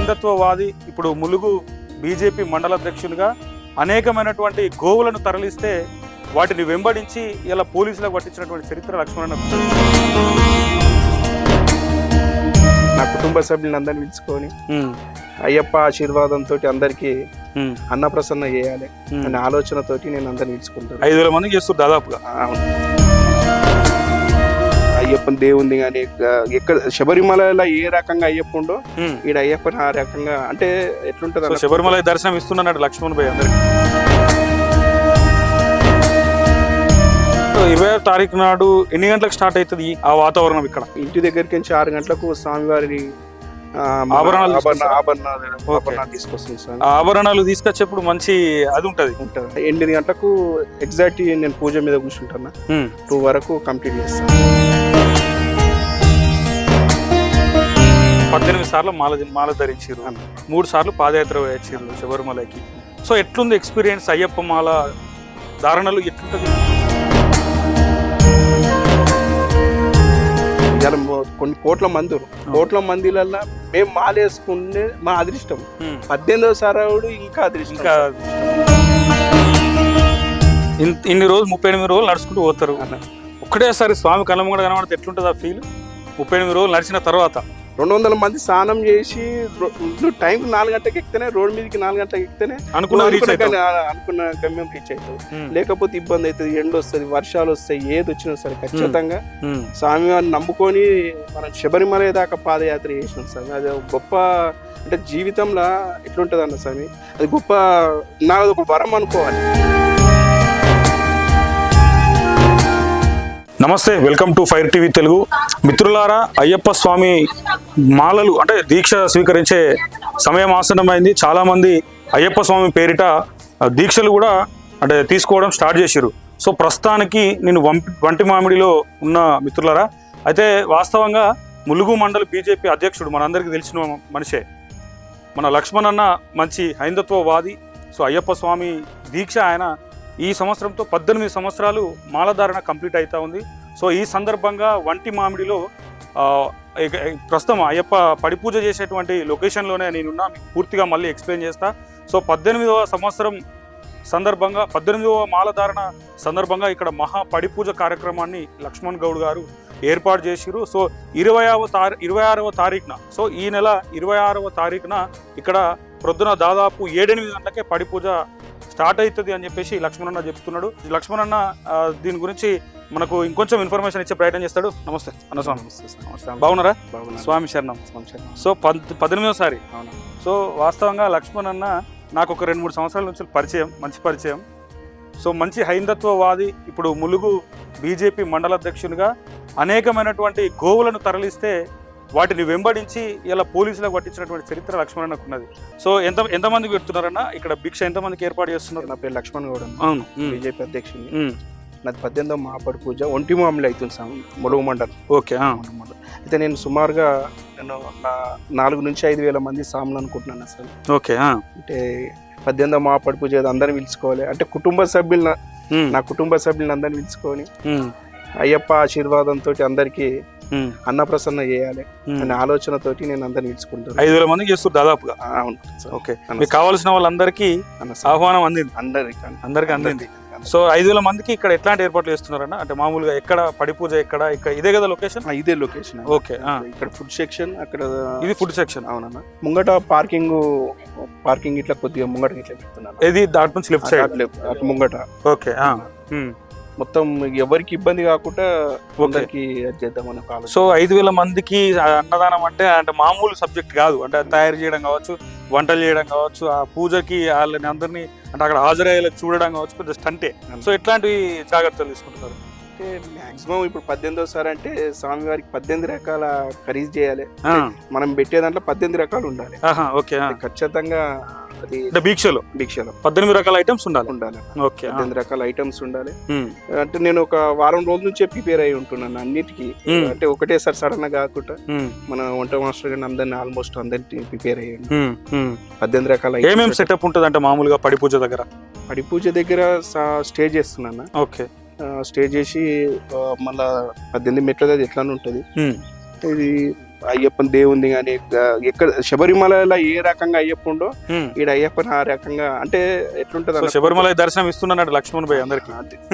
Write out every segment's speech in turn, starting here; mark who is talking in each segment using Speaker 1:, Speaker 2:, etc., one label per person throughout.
Speaker 1: హైందత్వవాది ఇప్పుడు ములుగు బీజేపీ మండల అధ్యక్షులుగా అనేకమైనటువంటి గోవులను తరలిస్తే వాటిని వెంబడించి ఇలా పోలీసులకు పట్టించినటువంటి చరిత్ర లక్ష్మణన్న.
Speaker 2: నా కుటుంబ సభ్యులను అందరిని పిలుచుకొని అయ్యప్ప ఆశీర్వాదంతో అందరికి అన్నప్రసన్న చేయాలి అనే ఆలోచనతోటి నేను అందరిని పిలుచుకుంటాను.
Speaker 1: 5,000 మందికి చేస్తారు దాదాపుగా.
Speaker 2: అయ్యప్పని దేవుంది కానీ ఎక్కడ శబరిమలలో ఏ రకంగా అయ్యప్ప ఉండో ఈడ అయ్యప్పని ఆ రకంగా అంటే ఎట్లుంటది.
Speaker 1: శబరిమల దర్శనం ఇస్తున్నాడు లక్ష్మణ్ భాయ్ అందరికి. 20వ తారీఖు నాడు ఎన్ని గంటలకు స్టార్ట్ అవుతుంది ఆ వాతావరణం? ఇక్కడ
Speaker 2: ఇంటి దగ్గరికి 6 గంటలకు స్వామివారి
Speaker 1: ఆభరణాలు
Speaker 2: తీసుకొస్తుంది సార్.
Speaker 1: ఆభరణాలు తీసుకొచ్చేప్పుడు మంచి అది ఉంటది.
Speaker 2: 8 గంటలకు ఎగ్జాక్ట్ నేను పూజ మీద కూర్చుంటాను. 2 వరకు కంప్లీట్ చేస్తాను.
Speaker 1: 18 సార్లు మాల ధరించారు, 3 సార్లు పాదయాత్ర వేయించారు శబరిమలకి. సో ఎట్లుంది ఎక్స్పీరియన్స్? అయ్యప్ప మాల ధారణలు ఎట్లుంటది?
Speaker 2: కొన్ని కోట్ల మందిలల్లా మేము మాలేసుకుంటే మా అదృష్టం. 18వ సారావుడు ఇంకా అదృష్టం.
Speaker 1: ఇన్ని రోజులు 38 రోజులు నడుచుకుంటూ పోతారు. ఒక్కటేసారి స్వామి కళ్ళం కూడా కనబడితే ఎట్లుంటుంది ఆ ఫీల్? 38 రోజులు నడిచిన తర్వాత
Speaker 2: 200 మంది స్నానం చేసి టైం 4 గంటలకు ఎక్కితేనే రోడ్ మీదకి 4 గంటలకు ఎక్కితేనే అనుకున్న గమ్యం రీచ్ అవుతుంది. లేకపోతే ఇబ్బంది అవుతుంది, ఎండ వస్తుంది, వర్షాలు వస్తాయి, ఏది వచ్చినా సరే ఖచ్చితంగా స్వామివారిని నమ్ముకొని మనం శబరిమల దాకా పాదయాత్ర చేసినాం స్వామి. అది గొప్ప అంటే జీవితంలో ఎట్లుంటది అన్న స్వామి, అది గొప్ప నాది ఒక వరం అనుకోవాలి.
Speaker 1: నమస్తే, welcome to fire TV Telugu. మిత్రులారా, అయ్యప్ప స్వామి మాలలు అంటే దీక్ష స్వీకరించే సమయం ఆసన్నమైంది. చాలామంది అయ్యప్ప స్వామి పేరిట దీక్షలు కూడా అంటే తీసుకోవడం స్టార్ట్ చేశారు. సో ప్రస్తుతానికి నేను వంటి మామిడిలో ఉన్న మిత్రులారా, అయితే వాస్తవంగా ములుగు మండల బీజేపీ అధ్యక్షుడు మనందరికీ తెలిసిన మనిషే మన లక్ష్మణ్ అన్న, మంచి హైందత్వవాది. సో అయ్యప్ప స్వామి దీక్ష ఆయన ఈ సంవత్సరంతో 18 సంవత్సరాలు మాలధారణ కంప్లీట్ అవుతా ఉంది. సో ఈ సందర్భంగా వంటి మామిడిలో ప్రస్తుతం అయ్యప్ప పడి పూజ చేసేటువంటి లొకేషన్లోనే నేనున్నా. మీకు పూర్తిగా మళ్ళీ ఎక్స్ప్లెయిన్ చేస్తా. సో 18వ సంవత్సరం సందర్భంగా 18వ మాలధారణ సందర్భంగా ఇక్కడ మహా పడి పూజ కార్యక్రమాన్ని లక్ష్మణ్ గౌడ్ గారు ఏర్పాటు చేసిరు. సో 26వ తారీఖున, సో ఈ నెల 26వ తారీఖున ఇక్కడ ప్రొద్దున దాదాపు 7-8 గంటలకే పడి పూజ స్టార్ట్ అవుతుంది అని చెప్పేసి లక్ష్మణన్న చెప్తున్నాడు. లక్ష్మణన్న దీని గురించి మనకు ఇంకొంచెం ఇన్ఫర్మేషన్ ఇచ్చే ప్రయత్నం చేస్తాడు. నమస్తే అన్న స్వామి. బాగున్నారా? స్వామి శరణం. సో 18వసారి. సో వాస్తవంగా లక్ష్మణన్న నాకు ఒక 2-3 సంవత్సరాల నుంచి పరిచయం, మంచి పరిచయం. సో మంచి హైందత్వవాది ఇప్పుడు ములుగు బీజేపీ మండల అధ్యక్షులుగా అనేకమైనటువంటి గోవులను తరలిస్తే వాటిని వెంబడించి ఇలా పోలీసులకు పట్టించినటువంటి చరిత్ర లక్ష్మణన్నకు ఉన్నది. సో ఎంతమందికి పెడుతున్నారన్న ఇక్కడ భిక్ష? ఎంతమందికి ఏర్పాటు చేస్తున్నారు?
Speaker 2: నా పేరు లక్ష్మణ్ గౌడ్.
Speaker 1: అవును,
Speaker 2: బీజేపీ అధ్యక్షుడు. నాది 18వ మహాపడి పూజ ఒంటి మామిడి అవుతుంది సార్, ములుగు మండలం.
Speaker 1: ఓకే.
Speaker 2: అయితే నేను సుమారుగా 4 నుంచి 5,000 మంది సాములు అనుకుంటున్నాను సార్.
Speaker 1: ఓకే.
Speaker 2: అంటే 18వ మహాపడి పూజ అందరిని పిలుచుకోవాలి అంటే నా కుటుంబ సభ్యులను అందరిని పిలుచుకొని అయ్యప్ప ఆశీర్వాదంతో అందరికి అన్నప్రసన్న చేయాలి అనే ఆలోచనతోటి నేను అందరిని పిలుచుకుంటాను.
Speaker 1: 5,000 మందికి చేస్తారు దాదాపుగా.
Speaker 2: అవును.
Speaker 1: ఓకే. మీకు కావాల్సిన వాళ్ళందరికీ ఆహ్వానం అందింది? అందరికి అందింది. సో 5,000 మందికి ఇక్కడ ఎట్లాంటి ఏర్పాట్లు చేస్తున్నారన్న? అంటే మామూలుగా ఎక్కడ పడి పూజ ఎక్కడ? ఇదే కదా లొకేషన్?
Speaker 2: ఇదే లొకేషన్.
Speaker 1: ఓకే.
Speaker 2: ఇక్కడ ఫుడ్ సెక్షన్, అక్కడ
Speaker 1: ఇది ఫుడ్ సెక్షన్.
Speaker 2: అవునన్నా. ముంగట పార్కింగ్ ఇట్లా కొద్దిగా ముంగట ఇట్లా పెడుతున్నాను.
Speaker 1: ఇది దాటి నుంచి లెఫ్ట్ సైడ్
Speaker 2: ముంగట.
Speaker 1: ఓకే.
Speaker 2: మొత్తం ఎవరికి ఇబ్బంది కాకుండా చేద్దాం.
Speaker 1: సో 5,000 మందికి అన్నదానం అంటే మామూలు సబ్జెక్ట్ కాదు. అంటే తయారు చేయడం కావచ్చు, వంటలు చేయడం కావచ్చు, ఆ పూజకి వాళ్ళని అందరినీ అంటే అక్కడ హాజరయ్యేలా చూడడం కావచ్చు, పెద్ద స్టంటే. సో ఎట్లాంటి జాగ్రత్తలు తీసుకుంటున్నారు?
Speaker 2: అంటే మాక్సిమం ఇప్పుడు 18వసారి అంటే స్వామివారికి 18 రకాల కర్రీస్ చేయాలి. మనం పెట్టే దాంట్లో 18 రకాలు ఉండాలి.
Speaker 1: ఓకే.
Speaker 2: ఖచ్చితంగా
Speaker 1: దీక్షలో 18 రకాల ఐటమ్స్ ఉండాలి. ఓకే.
Speaker 2: 18 రకాల ఐటమ్స్ ఉండాలి. అంటే నేను ఒక వారం రోజుల నుంచే ప్రిపేర్ అయి ఉంటున్నాను అన్నిటికీ. అంటే ఒకటేసారి సడన్ గా కాకుండా మన వంట మాస్టర్ గారిని అందరినీ ఆల్మోస్ట్ అందరినీ ప్రిపేర్ అయ్యాను. 18 రకాల
Speaker 1: ఏమేమి సెటప్ ఉంటుంది అంటే మామూలుగా పడి పూజ దగ్గర
Speaker 2: స్టే చేస్తున్నాను.
Speaker 1: ఓకే.
Speaker 2: స్టే చేసి మళ్ళా 18 మెట్లది ఎట్లా ఉంటుంది. ఇది అయ్యప్పని దేవుంది కానీ ఎక్కడ శబరిమలలో ఏ రకంగా అయ్యప్ప ఉండో
Speaker 1: ఉమ్.
Speaker 2: ఈడ అయ్యప్పని ఆ రకంగా అంటే ఎట్లుంటది
Speaker 1: సో
Speaker 2: అన్న,
Speaker 1: శబరిమల దర్శనం ఇస్తున్నాడు లక్ష్మణ్ భాయ్ అందరికి.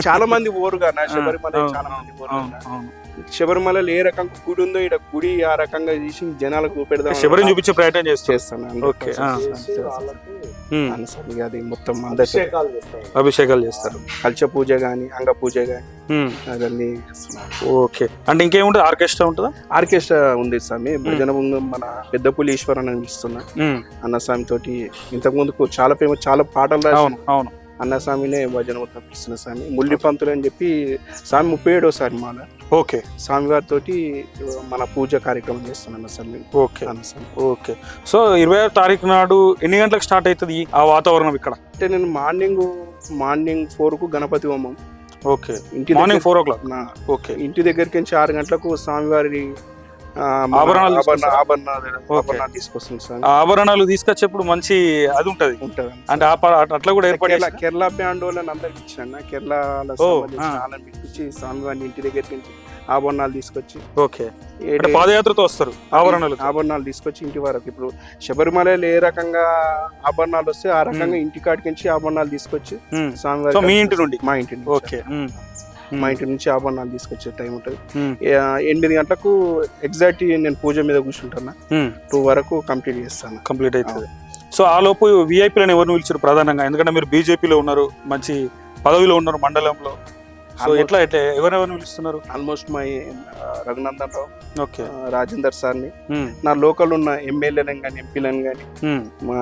Speaker 2: చాలా మంది ఓరుగా నా శబరిమల చాలా మంది ఓరు
Speaker 1: అవును, అవును.
Speaker 2: శబరిమలలో ఏ రకంగా గుడి ఉందో ఈడ గుడి ఆ రకంగా తీసి జనాలకు చూపెడదాం
Speaker 1: శబరిని చూపించే ప్రయత్నం చేస్తాను.
Speaker 2: చేస్తాను.
Speaker 1: ఓకే, ఆ.
Speaker 2: అది మొత్తం అందరికీ
Speaker 1: అభిషేకాలు చేస్తారు.
Speaker 2: కల్చ పూజ గాని అంగ పూజ గాని
Speaker 1: ఉమ్.
Speaker 2: అవన్నీ చేస్తున్నారు.
Speaker 1: ఓకే, అంటే ఇంకేముంటుంది, ఆర్కెస్ట్రా ఉంటుందా?
Speaker 2: ఆర్కెస్ట్రా ఉంది స్వామి. భజన బృందం మన పెద్దపులి ఈశ్వర్ అని పిలుస్తున్నా
Speaker 1: ఉమ్.
Speaker 2: అన్నస్వామి తోటి ఇంతకు ముందుకు చాలా ఫేమస్ చాలా పాటలు రాసి
Speaker 1: అవును, అవును.
Speaker 2: అన్నస్వామినే భజన మొత్తం పిలుస్తున్న స్వామి. ముల్లి పంతులు అని చెప్పి స్వామి 37వ మాల
Speaker 1: ఓకే,
Speaker 2: స్వామివారితో మన పూజ కార్యక్రమం చేస్తున్నాను స్వామి.
Speaker 1: ఓకే,
Speaker 2: అన్నస్వామి
Speaker 1: ఓకే. సో 26వ తారీఖు నాడు ఎన్ని గంటలకు స్టార్ట్ అవుతుంది ఆ వాతావరణం ఇక్కడ?
Speaker 2: అంటే నేను మార్నింగ్ 4కు గణపతి హోమం.
Speaker 1: ఓకే,
Speaker 2: ఇంటి
Speaker 1: మార్నింగ్ 4 o'clock.
Speaker 2: నా
Speaker 1: ఓకే,
Speaker 2: ఇంటి దగ్గరికి నుంచి 6 గంటలకు స్వామివారి
Speaker 1: ఆభరణాలు తీసుకొస్తారా?
Speaker 2: ఆభరణాలు తీసుకొస్తుంది స్వామి.
Speaker 1: ఆ ఆభరణాలు తీసుకొచ్చేప్పుడు మంచి అది ఉంటది,
Speaker 2: ఉంటది
Speaker 1: అంటే అట్లా కూడా ఏర్పాటు చేశారా?
Speaker 2: కేరళ బ్యాండ్ వాళ్ళని అందరికి ఇచ్చిన కేరళలో వాళ్ళని పిలిపించి స్వామివారిని ఇంటి దగ్గరికి నుంచి ఆభరణాలు తీసుకొచ్చి
Speaker 1: ఓకే, అంటే పాదయాత్రతో వస్తారు
Speaker 2: ఆభరణాలు తీసుకొచ్చి ఇంటి వరకు. ఇప్పుడు శబరిమలలో ఏ రకంగా ఆభరణాలు వస్తే ఆ రకంగా ఇంటి కాడికి ఆభరణాలు తీసుకొచ్చి స్వామివారి
Speaker 1: సో మీ ఇంటి నుండి?
Speaker 2: మా ఇంటి నుంచి.
Speaker 1: ఓకే,
Speaker 2: మా ఇంటి నుంచి ఆభరణాలు తీసుకొచ్చే టైం ఉంటుంది. 8 గంటలకు ఎగ్జాక్ట్ నేను పూజ మీద కూర్చుంటున్నా. 2 వరకు కంప్లీట్ చేస్తాను.
Speaker 1: కంప్లీట్ అవుతుంది. సో ఆ లోపు విఐపీలను ఎవరిని పిలిచారు ప్రధానంగా? ఎందుకంటే మీరు బీజేపీలో ఉన్నారు, మంచి పదవిలో ఉన్నారు మండలంలో. సో ఎట్లా ఎవరెవరిని పిలుస్తున్నారు?
Speaker 2: ఆల్మోస్ట్ మా రఘునందన్ రావు,
Speaker 1: ఓకే,
Speaker 2: రాజేందర్ సార్ని, నా లోకల్ ఉన్న ఎమ్మెల్యేలను కానీ ఎంపీలను కానీ మా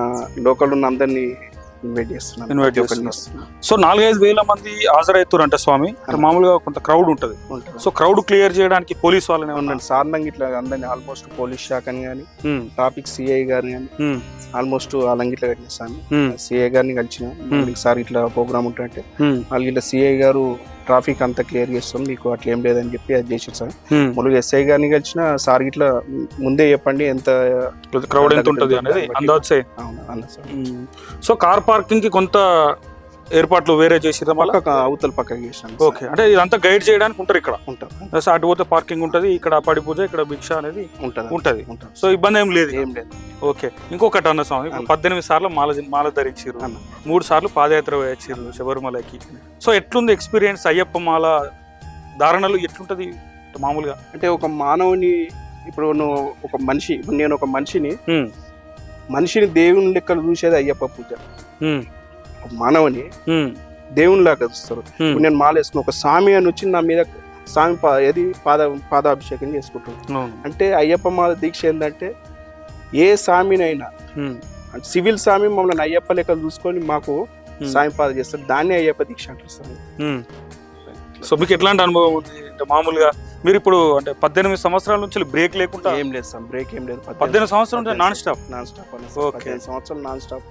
Speaker 2: లోకల్ ఉన్న అందరినీ ఇన్వైట్ చేస్తున్నాను.
Speaker 1: సో 4-5 వేల మంది హాజరవుతారంట స్వామి. మామూలుగా కొంత క్రౌడ్ ఉంటది. సో క్రౌడ్ క్లియర్ చేయడానికి పోలీస్ వాళ్ళనే
Speaker 2: ఉండండి సార్లంగా ఇట్లా అందరినీ ఆల్మోస్ట్ పోలీస్ శాఖని కానీ ట్రాఫిక్ సిఐ గారిని కానీ ఆల్మోస్ట్ వాళ్ళంగి ఇట్లా కట్టిస్తాను. సిఐ గారిని కలిసిన సార్ ఇట్లా ప్రోగ్రామ్ ఉంటుంటే వాళ్ళు ఇట్లా సిఐ గారు ట్రాఫిక్ అంతా క్లియర్ చేస్తాం మీకు అట్లా ఏం లేదని చెప్పి అది చేసి సార్. ముందుగా ఎస్ఐ గారిని కలిసిన సార్ ఇట్లా ముందే చెప్పండి ఎంత
Speaker 1: క్రౌడ్ ఎంత ఉంటుంది అనేది అందాజే. సో కార్ పార్కింగ్ కి కొంత ఏర్పాట్లు వేరే చేసిరా?
Speaker 2: అవతల పక్కకి చేసాను.
Speaker 1: ఓకే, అంటే ఇదంతా గైడ్ చేయడానికి ఉంటారు ఇక్కడ.
Speaker 2: ఉంటారు,
Speaker 1: అటు పోతే పార్కింగ్ ఉంటది, ఇక్కడ పడి పూజ, ఇక్కడ భిక్ష అనేది ఉంటది. సో ఇబ్బంది ఏం లేదు. ఓకే, ఇంకొకటి అన్న స్వామి, 18 సార్లు మాల ధరించారు, 3 సార్లు పాదయాత్ర వేయించారు శబరిమలకి. సో ఎట్లుంది ఎక్స్పీరియన్స్? అయ్యప్ప మాల ధారణలు ఎట్లుంటది మామూలుగా?
Speaker 2: అంటే ఒక మానవుని ఇప్పుడు ఒక మనిషి, నేను ఒక మనిషిని దేవుని లెక్కలు చూసేది అయ్యప్ప పూజ. మానవుని దేవునిలాగా చూస్తారు. ఇప్పుడు నేను మాల వేసుకున్న ఒక స్వామి అని వచ్చి నా మీద స్వామి పాదాభిషేకం చేసుకుంటున్నాను. అంటే అయ్యప్ప మాల దీక్ష ఏంటంటే ఏ స్వామినైనా సివిల్ స్వామి మమ్మల్ని అయ్యప్ప లెక్కలు చూసుకొని మాకు స్వామి పాద చేస్తారు, దాన్ని అయ్యప్ప దీక్ష అంటారు.
Speaker 1: సో మీకు ఎట్లాంటి అనుభవం ఉంది? అంటే మామూలుగా మీరు ఇప్పుడు అంటే 18 సంవత్సరాల నుంచి బ్రేక్ లేకుండా?
Speaker 2: ఏం లేదు సార్, బ్రేక్ ఏం లేదు.
Speaker 1: 18 సంవత్సరాల నుంచి నాన్ స్టాప్.
Speaker 2: ఓకే, 15 సంవత్సరాలు నాన్ స్టాప్.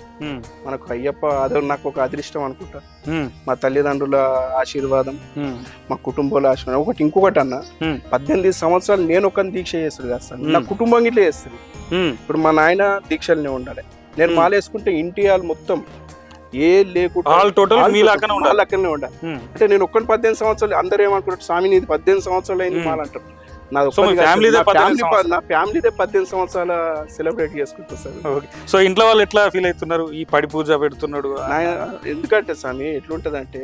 Speaker 2: మనకు అయ్యప్ప అదే నాకు ఒక అదృష్టం అనుకుంటా. మా తల్లిదండ్రుల ఆశీర్వాదం, మా కుటుంబాల ఆశీర్వాదం. ఇంకొకటి అన్న, 18 సంవత్సరాలు నేను ఒక దీక్ష చేస్తాడు కదా సార్, నా కుటుంబం ఇట్లా చేస్తుంది. ఇప్పుడు మా నాయన దీక్షలనే ఉండాలి, నేను మాలేసుకుంటే ఇంటి వాళ్ళు మొత్తం ఏ లేకుండా లెక్కనే ఉండాలి. అంటే నేను ఒక్కటి 18 సంవత్సరాలు, అందరూ ఏమనుకుంటారు స్వామి నీది 18 సంవత్సరాలు అయింది మాల అంటారు. నా ఫ్యామిలీదే 18 సంవత్సరాల సెలబ్రేట్ చేసుకుంటారు సార్.
Speaker 1: సో ఇంట్లో వాళ్ళు ఎట్లా ఫీల్ అవుతున్నారు ఈ పడి పూజ పెడుతున్నాడు?
Speaker 2: ఎందుకంటే స్వామి ఎట్లుంటదంటే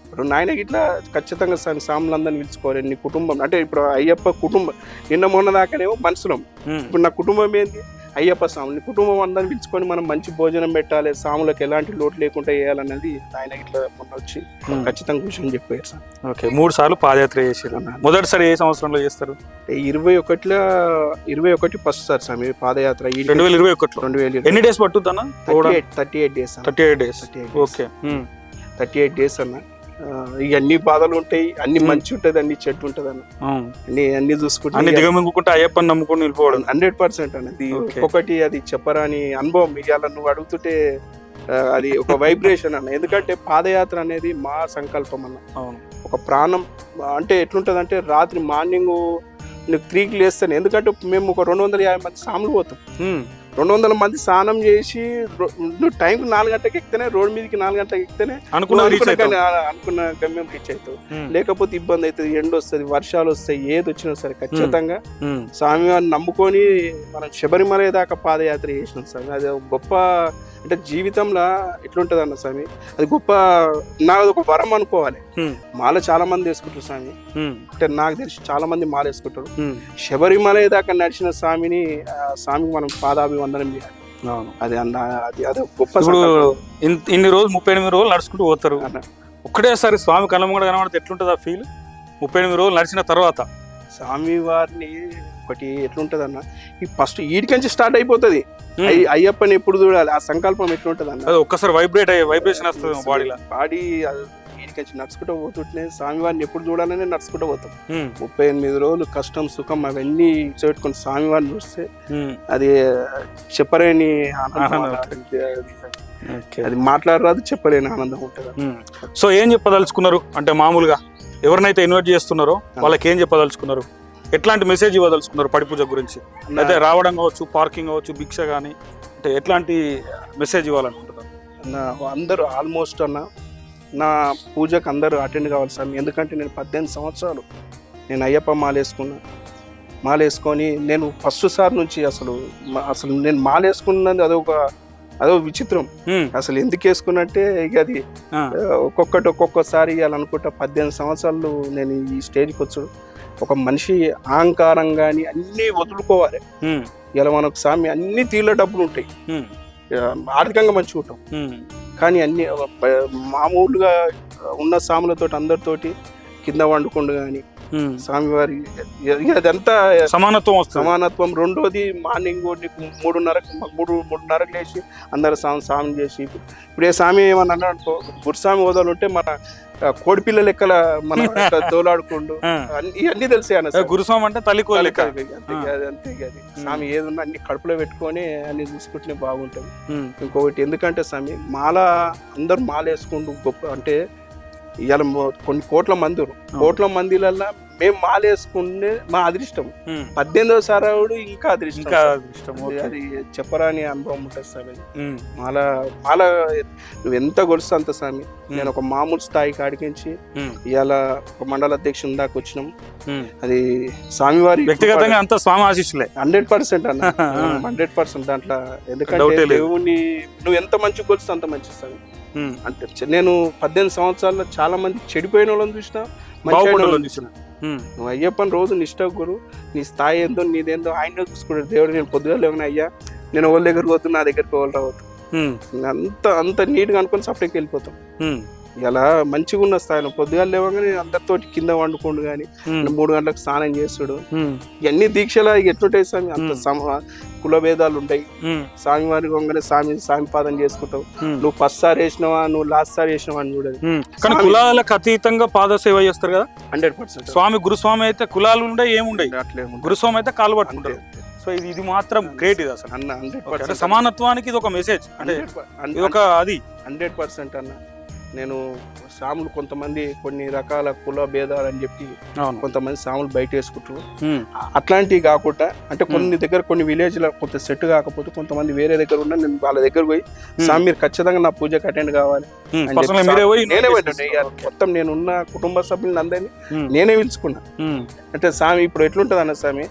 Speaker 2: ఇప్పుడు నాయనకి ఇట్లా ఖచ్చితంగా స్వాములందరినీ పిలుచుకోవాలి. నీ కుటుంబం అంటే ఇప్పుడు అయ్యప్ప కుటుంబం నిన్న మొన్న దాకానేమో మనుషులం, ఇప్పుడు నా కుటుంబం ఏంది అయ్యప్ప స్వాములు. కుటుంబం అందరిని పిలుచుకొని మనం మంచి భోజనం పెట్టాలి, స్వాములకు ఎలాంటి లోటు లేకుండా చేయాలన్నది ఆయన ఇట్లా మొన్న వచ్చి ఖచ్చితంగా కూర్చొని చెప్పారు సార్.
Speaker 1: ఓకే, 3 సార్లు పాదయాత్ర చేశారు. మొదటిసారి ఏ సంవత్సరంలో చేస్తారు?
Speaker 2: 21 ఫస్ట్ సార్ స్వామి పాదయాత్ర
Speaker 1: 2021. ఎన్ని డేస్ పట్టుద్దన్న?
Speaker 2: 38 డేస్.
Speaker 1: 38 డేస్. ఓకే,
Speaker 2: 38 డేస్ అన్న. ఇక అన్ని బాధలు ఉంటాయి, అన్ని మంచి ఉంటది, అన్ని చెట్టు ఉంటది అన్న. అన్ని చూసుకుంటే
Speaker 1: అయ్యప్పని నమ్ముకుని వెళ్ళిపోవడం
Speaker 2: 100% అన్నది. ఒకటి అది చెప్పరాని అనుభవం. ఇవాళ నువ్వు అడుగుతుంటే అది ఒక వైబ్రేషన్ అన్న. ఎందుకంటే పాదయాత్ర అనేది మా సంకల్పం అన్న. ఒక ప్రాణం అంటే ఎట్లుంటది అంటే రాత్రి మార్నింగ్ 3కి లేస్తాను. ఎందుకంటే మేము ఒక 250 మంది సాములు పోతాం. 200 మంది స్నానం చేసి నువ్వు టైంకి 4 గంటలకు ఎక్కితేనే రోడ్ మీదకి 4 గంటలకు ఎక్కితేనే అనుకున్న గమ్యం రీచ్ అవుతావు. లేకపోతే ఇబ్బంది అవుతుంది, ఎండ వస్తుంది, వర్షాలు వస్తాయి, ఏది వచ్చినా సరే ఖచ్చితంగా స్వామివారిని నమ్ముకొని మనం శబరిమల దాకా పాదయాత్ర చేసినాం స్వామి. అది గొప్ప అంటే జీవితంలో ఎట్లుంటది అన్న స్వామి, అది గొప్ప నాది ఒక వరం అనుకోవాలి. మాల చాలా మంది వేసుకుంటారు స్వామి, అంటే నాకు తెలిసి చాలా మంది మాల వేసుకుంటారు. శబరిమల దాకా నడిచిన స్వామిని స్వామికి మనం పాదాభివందనం చేయాలి. అది అన్న అది గొప్ప.
Speaker 1: ఇన్ని రోజులు 38 రోజులు నడుచుకుంటూ పోతారు, ఒక్కటేసారి స్వామి కళ్ళం కూడా కనబడితే ఎట్లుంటుంది ఆ ఫీల్? 38 రోజులు నడిచిన తర్వాత
Speaker 2: స్వామి వారిని ఒకటి ఎట్లుంటది అన్న, ఈ ఫస్ట్ ఈడికంచి స్టార్ట్ అయిపోతుంది. అయ్యప్పని ఎప్పుడు చూడాలి, ఆ సంకల్పం ఎట్లుంటది అన్న,
Speaker 1: ఒక్కసారి వైబ్రేషన్ వస్తుంది బాడీలో.
Speaker 2: బాడీ ఈడికంచి నడుచుకుంటూ పోతుంటే స్వామివారిని ఎప్పుడు చూడాలని నడుచుకుంటూ పోతాం. 38 రోజులు కష్టం సుఖం అవన్నీ పెట్టుకుని స్వామివారిని చూస్తే అది చెప్పలేని ఆనందం, అది మాట్లాడరాదు, చెప్పలేని ఆనందం ఉంటుంది.
Speaker 1: సో ఏం చెప్పదలుచుకున్నారు అంటే, మామూలుగా ఎవరినైతే ఇన్వైట్ చేస్తున్నారో వాళ్ళకి ఏం చెప్పదలుచుకున్నారు? ఎట్లాంటి మెసేజ్ ఇవ్వదలుచుకున్నారు పడి పూజ గురించి? అయితే రావడం కావచ్చు, పార్కింగ్ కావచ్చు, భిక్ష కానీ, అంటే ఎట్లాంటి మెసేజ్ ఇవ్వాలనుకుంటున్నారు?
Speaker 2: అందరూ ఆల్మోస్ట్ అన్న నా పూజకు అందరూ అటెండ్ కావాలి సార్. ఎందుకంటే నేను 18 సంవత్సరాలు నేను అయ్యప్ప మాలేసుకొని నేను ఫస్ట్ సార్ నుంచి అసలు నేను మాలేసుకున్నది అదో విచిత్రం. అసలు ఎందుకు వేసుకున్నట్టే ఇక అది ఒక్కొక్కసారి ఇవ్వాలనుకుంటా. 18 సంవత్సరాలు నేను ఈ స్టేజ్కి వచ్చాడు. ఒక మనిషి అహంకారం కానీ అన్నీ వదులుకోవాలి. ఇలా మనకు స్వామి అన్ని తీర్ల డబ్బులు ఉంటాయి, ఆర్థికంగా మంచిగా ఉంటాం, కానీ అన్ని మామూలుగా ఉన్న స్వాములతో అందరితోటి కింద వండుకుండు కానీ స్వామివారి అదంతా సమానత్వం. రెండోది మార్నింగ్ 3:30కు లేచి అందరు స్వామి చేసి, ఇప్పుడు ఏ స్వామి ఏమన్నా అనుకో, గురుస్వామి హోదాలు ఉంటే మన కోడి పిల్ల లెక్కల మన తోలాడుకుంటూ ఇవన్నీ తెలిసే అన్న.
Speaker 1: గురుస్వామి అంటే తల్లి కోడి లెక్క,
Speaker 2: అంతే. అది స్వామి ఏదున్నా అన్ని కడుపులో పెట్టుకొని అన్ని చూసుకుంటేనే బాగుంటుంది. ఇంకొకటి ఎందుకంటే స్వామి అందరూ మాల వేసుకుంటూ గొప్ప అంటే ఇవాళ కొన్ని కోట్ల మందిలల్లా మేము మాలేసుకుంటే మా అదృష్టం. 18వ సారావుడు ఇంకా అదృష్టం. అది చెప్పరాని అనుభవం ఉంటుంది సార్. మాల నువ్వు ఎంత గొలుస్తా అంత స్వామి. నేను ఒక మామూలు స్థాయి కాడికించి ఇవాళ ఒక మండల అధ్యక్షుని దాకా వచ్చినాం. అది స్వామివారి
Speaker 1: వ్యక్తిగతంగా అంత స్వామి ఆశీస్సులే
Speaker 2: 100% అన్న, 100% దాంట్లో. ఎందుకంటే దేవుని నువ్వు ఎంత మంచి గొలుస్తా అంత మంచి స్వామి. అంటే నేను 18 సంవత్సరాల్లో చాలా మంది చెడిపోయిన వాళ్ళని చూసినా, నువ్వు అయ్యప్పని రోజు నిష్ఠ గురు, నీ స్థాయి ఏందో నీదేందో ఆయన చూసుకుంటాడు దేవుడు. నేను పొద్దుగా లేవని అయ్యా నేను వాళ్ళ దగ్గరికి పోతున్నా, నా దగ్గరికి వాళ్ళు రావద్దు, అంత నీట్గా అనుకుని సపరేట్కి వెళ్ళిపోతాం. ఇలా మంచిగా ఉన్న స్థాయిలో పొద్దుగా లేవగానే అందరితోటి కింద వండుకోండు కానీ 3 గంటలకు స్నానం చేస్తాడు. ఇవన్నీ దీక్షలా ఎట్లుంటాయి స్వామి, అంత కుల భేదాలు ఉంటాయి. స్వామివారి వంగనే స్వామి పాదం చేసుకుంటావు. నువ్వు ఫస్ట్ సారి వేసినావా, నువ్వు లాస్ట్ సారి వేసినావా అని చూడదు.
Speaker 1: కానీ కులాలకు అతీతంగా పాద సేవ చేస్తారు కదా
Speaker 2: 100%.
Speaker 1: స్వామి గురుస్వామి అయితే కులాలు ఉండే ఏముండే, గురుస్వామి అయితే కాలు పట్టుకుంటారు. సో ఇది మాత్రం గ్రేట్. ఇది అసలు
Speaker 2: అన్న 100%
Speaker 1: సమానత్వానికి ఇది ఒక మెసేజ్, అంటే ఇది ఒక అది
Speaker 2: 100% అన్న. నేను సాములు కొంతమంది కొన్ని రకాల కుల భేదాలు అని చెప్పి కొంతమంది సాములు బయట వేసుకుంటారు. అట్లాంటివి కాకుండా అంటే కొన్ని దగ్గర కొన్ని విలేజ్ లో కొంత సెట్ కాకపోతే కొంతమంది వేరే దగ్గర ఉన్నా నేను వాళ్ళ దగ్గర పోయి స్వామి మీరు ఖచ్చితంగా నా పూజకు అటెండ్ కావాలి నేనే మొత్తం నేనున్న కుటుంబ సభ్యులను అందరినీ నేనే పిలుచుకున్నా. అంటే స్వామి ఇప్పుడు ఎట్లుంటది అన్న స్వామి,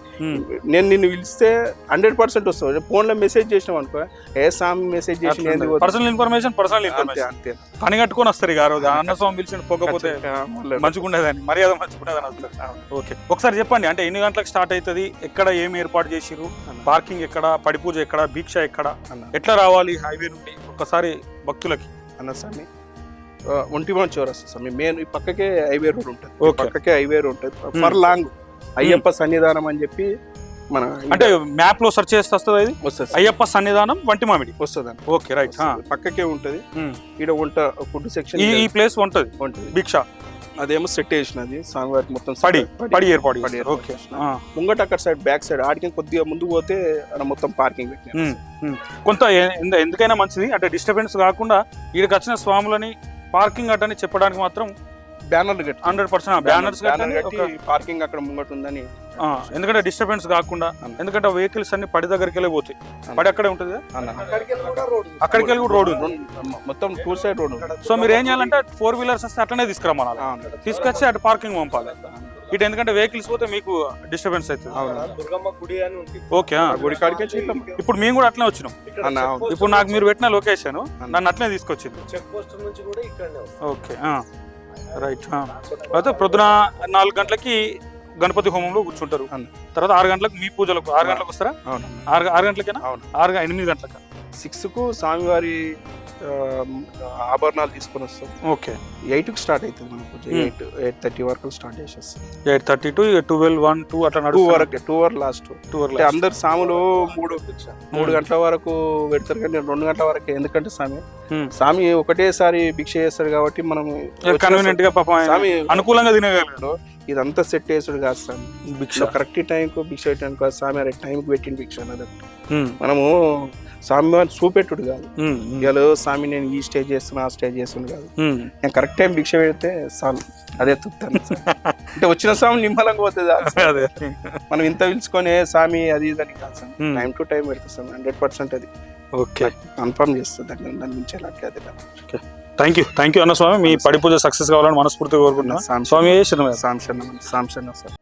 Speaker 2: నేను నిన్ను పిలిస్తే 100% వస్తావు. ఫోన్ లో మెసేజ్ చేసినావు అనుకో, ఏ స్వామి మెసేజ్ చేసి
Speaker 1: పర్సనల్ ఇన్ఫర్మేషన్ అంతే పని కట్టుకొని వస్తారు. ఇక అన్నస్వామి పిలిచి పోకపోతే మంచిగుండేదని, మర్యాద మంచిగుండేదని వస్తారు. ఓకే, ఒకసారి చెప్పండి, అంటే ఎన్ని గంటలకు స్టార్ట్ అవుతుంది, ఎక్కడ ఏమి ఏర్పాటు చేసిరు, పార్కింగ్ ఎక్కడ, పడి పూజ ఎక్కడ, భిక్ష ఎక్కడ, ఎట్లా రావాలి హైవే నుండి ఒక్కసారి భక్తులకి?
Speaker 2: అన్న స్వామి 21 చౌరస్తా స్వామి మెయిన్ ఈ పక్కకే హైవే రోడ్ ఉంటుంది, పక్కకే హైవే రోడ్ ఉంటుంది. ఫర్ లాంగ్ అయ్యప్ప సన్నిధానం అని చెప్పి మన
Speaker 1: అంటే మ్యాప్ లో సెర్చ్ చేస్తే వస్తుంది, అది వస్తుంది. అయ్యప్ప సన్నిధానం వంటి మామిడి
Speaker 2: వస్తుంది.
Speaker 1: ఓకే రైట్,
Speaker 2: పక్కకే ఉంటది. ఇక్కడ ఫుడ్ సెక్షన్
Speaker 1: ఈ ప్లేస్ ఉంటది భిక్ష,
Speaker 2: అదేమో సెట్ వేసినది స్వామివారికి మొత్తం
Speaker 1: పడి ఏర్పాటు. ఓకే,
Speaker 2: ముంగట అక్కడ సైడ్ బ్యాక్ సైడ్ ఆడికి కొద్దిగా ముందుకు పోతే మొత్తం పార్కింగ్ పెట్టిన
Speaker 1: కొంత ఎందుకైనా మంచిది, అంటే డిస్టర్బెన్స్ కాకుండా వీడికి వచ్చిన స్వాములని పార్కింగ్ అటని చెప్పడానికి మాత్రం
Speaker 2: బ్యానర్లు కట్టి
Speaker 1: 100% బ్యానర్స్
Speaker 2: కట్టి పార్కింగ్ అక్కడ ముంగట ఉందని.
Speaker 1: ఎందుకంటే డిస్టర్బెన్స్ కాకుండా, ఎందుకంటే వెహికల్స్ అన్ని పడి దగ్గరికి వెళ్ళి పోతాయి. పడి అక్కడే ఉంటుంది, అక్కడికి వెళ్ళి కూడా రోడ్ ఉంది,
Speaker 2: మొత్తం 2 సైడ్ రోడ్.
Speaker 1: సో మీరు ఏం చేయాలంటే 4 వీలర్స్ వస్తే అట్లనే తీసుకురమ్మనాలి, తీసుకొచ్చి అటు పార్కింగ్ పంపాలి ఇటు, ఎందుకంటే వెహికల్స్ పోతే మీకు డిస్టర్బెన్స్ అవుతుంది. ఓకే,
Speaker 2: గుడి కాడికి వచ్చి
Speaker 1: ఇప్పుడు మేము కూడా అట్లనే వచ్చినాం. ఇప్పుడు నాకు మీరు పెట్టిన లొకేషన్ నన్ను అట్లనే తీసుకొచ్చింది. Okay right. అయితే ప్రొద్దున 4 గంటలకి గణపతి హోమంలో కూర్చుంటారు, తర్వాత 6 గంటలకు మీ పూజలకు 6 గంటలకు వస్తారా? 6 గంటలకేనా? 8 గంటలకా?
Speaker 2: 6కు స్వామివారి ఆభరణాలు తీసుకొని వస్తాం.
Speaker 1: ఓకే,
Speaker 2: 8కి స్టార్ట్ అవుతుంది మన పూజ. 8:30 వరకు స్టార్ట్ చేసేస్తాం.
Speaker 1: 8:30 to 12, 1, 2 అట్లా
Speaker 2: 2 వరకు, 2 వరకు లాస్ట్. అందరు సాములు 3 గంటల వరకు పెడతారు, కానీ 2 గంటల వరకు. ఎందుకంటే స్వామి ఒకటేసారి భిక్ష చేస్తాడు కాబట్టి మనం
Speaker 1: కన్వీనియంట్ గా పాపం
Speaker 2: స్వామి
Speaker 1: అనుకూలంగా తినగలడు.
Speaker 2: ఇదంతా సెట్ చేసుడు కాదు స్వామి. భిక్ష కరెక్ట్ టైంకు భిక్ష పెట్టాను కాదు స్వామి, అరే టైంకి పెట్టిన భిక్ష అన్నది. మనము స్వామి చూపెట్టుడు కాదు, ఇవాళ స్వామి నేను ఈ స్టేజ్ చేస్తున్నా ఆ స్టేజ్ చేస్తున్నా కాదు, నేను కరెక్ట్ టైం భిక్ష పెడితే స్వామి అదే తుత్తాను. అంటే వచ్చిన స్వామి నిమ్మలంగా పోతుంది. మనం ఇంత పిలుచుకొని స్వామి అది ఇదని కాదు స్వామి, టైం టు టైం పెడతాం 100%. అది
Speaker 1: ఓకే,
Speaker 2: కన్ఫర్మ్ చేస్తుంది. దాన్ని మించేలా అది.
Speaker 1: థ్యాంక్ యూ అన్న స్వామి. మీ పడి పూజ సక్సెస్ కావాలని మనస్ఫూర్తిగా కోరుకుంటున్నాను. స్వామి
Speaker 2: సాంశన్న సార్.